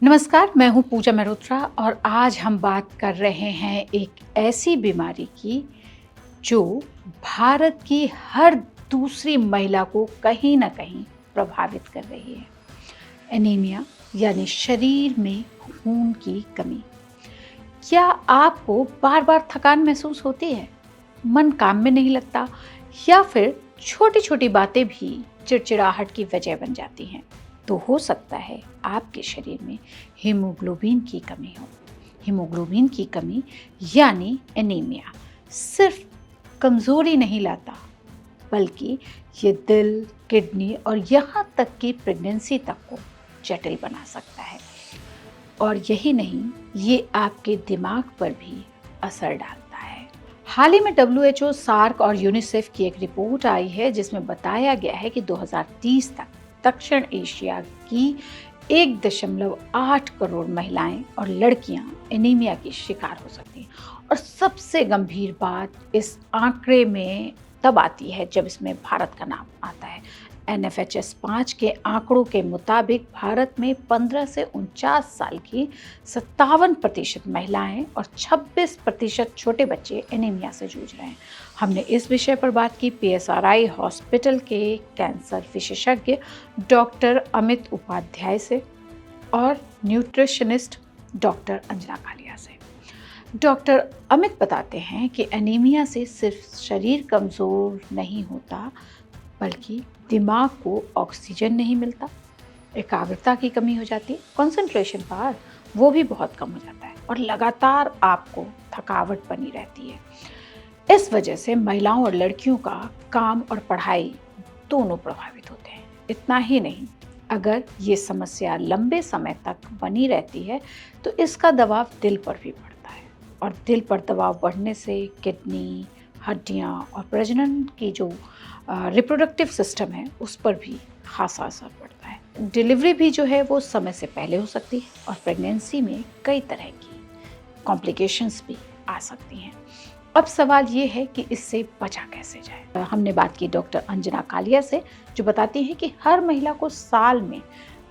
नमस्कार, मैं हूँ पूजा मेहरोत्रा और आज हम बात कर रहे हैं एक ऐसी बीमारी की जो भारत की हर दूसरी महिला को कहीं ना कहीं प्रभावित कर रही है। एनीमिया यानी शरीर में खून की कमी। क्या आपको बार बार थकान महसूस होती है, मन काम में नहीं लगता या फिर छोटी छोटी बातें भी चिड़चिड़ाहट की वजह बन जाती हैं? तो हो सकता है आपके शरीर में हीमोग्लोबिन की कमी हो। हीमोग्लोबिन की कमी यानी एनीमिया सिर्फ कमज़ोरी नहीं लाता, बल्कि ये दिल, किडनी और यहाँ तक कि प्रेगनेंसी तक को जटिल बना सकता है। और यही नहीं, ये आपके दिमाग पर भी असर डालता है। हाल ही में WHO, सार्क और यूनिसेफ की एक रिपोर्ट आई है जिसमें बताया गया है कि 2030 तक दक्षिण एशिया की 1.8 करोड़ महिलाएं और लड़कियां एनीमिया की शिकार हो सकती हैं। और सबसे गंभीर बात इस आंकड़े में तब आती है जब इसमें भारत का नाम आता है। NFHS 5 के आंकड़ों के मुताबिक भारत में 15 से 49 साल की 57% महिलाएं और 26% छोटे बच्चे एनीमिया से जूझ रहे हैं। हमने इस विषय पर बात की PSRI हॉस्पिटल के कैंसर विशेषज्ञ डॉक्टर अमित उपाध्याय से और न्यूट्रिशनिस्ट डॉक्टर अंजना कालिया से। डॉक्टर अमित बताते हैं कि एनीमिया से सिर्फ शरीर कमज़ोर नहीं होता, बल्कि दिमाग को ऑक्सीजन नहीं मिलता, एकाग्रता की कमी हो जाती है, कंसंट्रेशन पावर वो भी बहुत कम हो जाता है और लगातार आपको थकावट बनी रहती है। इस वजह से महिलाओं और लड़कियों का काम और पढ़ाई दोनों प्रभावित होते हैं। इतना ही नहीं, अगर ये समस्या लंबे समय तक बनी रहती है तो इसका दबाव दिल पर भी पड़ता है और दिल पर दबाव बढ़ने से किडनी, हड्डियाँ और प्रजनन की जो रिप्रोडक्टिव सिस्टम है उस पर भी खासा असर पड़ता है। डिलीवरी भी जो है वो समय से पहले हो सकती है और प्रेगनेंसी में कई तरह की कॉम्प्लिकेशंस भी आ सकती हैं। अब सवाल ये है कि इससे बचा कैसे जाए। हमने बात की डॉक्टर अंजना कालिया से, जो बताती हैं कि हर महिला को साल में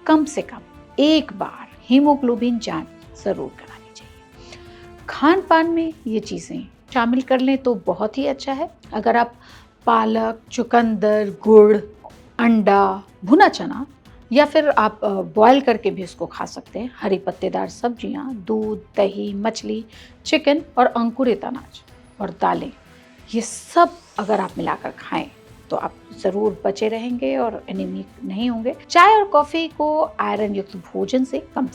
कम से कम एक बार हीमोग्लोबिन जांच ज़रूर करानी चाहिए। खान पान में ये चीज़ें शामिल कर लें तो बहुत ही अच्छा है। अगर आप पालक, चुकंदर, गुड़, अंडा, भुना चना या फिर आप बॉयल करके भी इसको खा सकते हैं। हरी पत्तेदार सब्जियां, दूध, दही, मछली, चिकन और अंकुरित अनाज और दालें, ये सब अगर आप मिलाकर खाएं तो आप ज़रूर बचे रहेंगे और एनीमिक नहीं होंगे। चाय और कॉफ़ी को आयरन युक्त भोजन से कम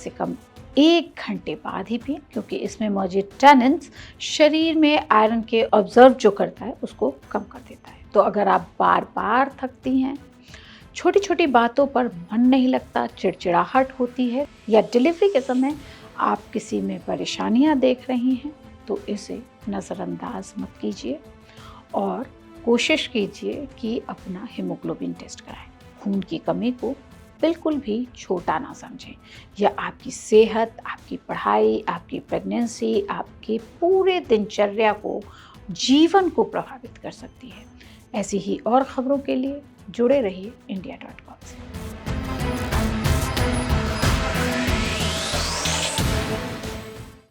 1 घंटे बाद ही पिएं, क्योंकि इसमें मौजूद टैनिन्स शरीर में आयरन के ऑब्जर्व जो करता है उसको कम कर देता है। तो अगर आप बार बार थकती हैं, छोटी छोटी बातों पर मन नहीं लगता, चिड़चिड़ाहट होती है या डिलीवरी के समय आप किसी में परेशानियां देख रही हैं, तो इसे नज़रअंदाज मत कीजिए और कोशिश कीजिए कि अपना हीमोग्लोबिन टेस्ट कराएं। खून की कमी को बिल्कुल भी छोटा ना समझें। यह आपकी सेहत, आपकी पढ़ाई, आपकी प्रेगनेंसी, आपके पूरे दिनचर्या को, जीवन को प्रभावित कर सकती है। ऐसी ही और खबरों के लिए जुड़े रहिए India.com से।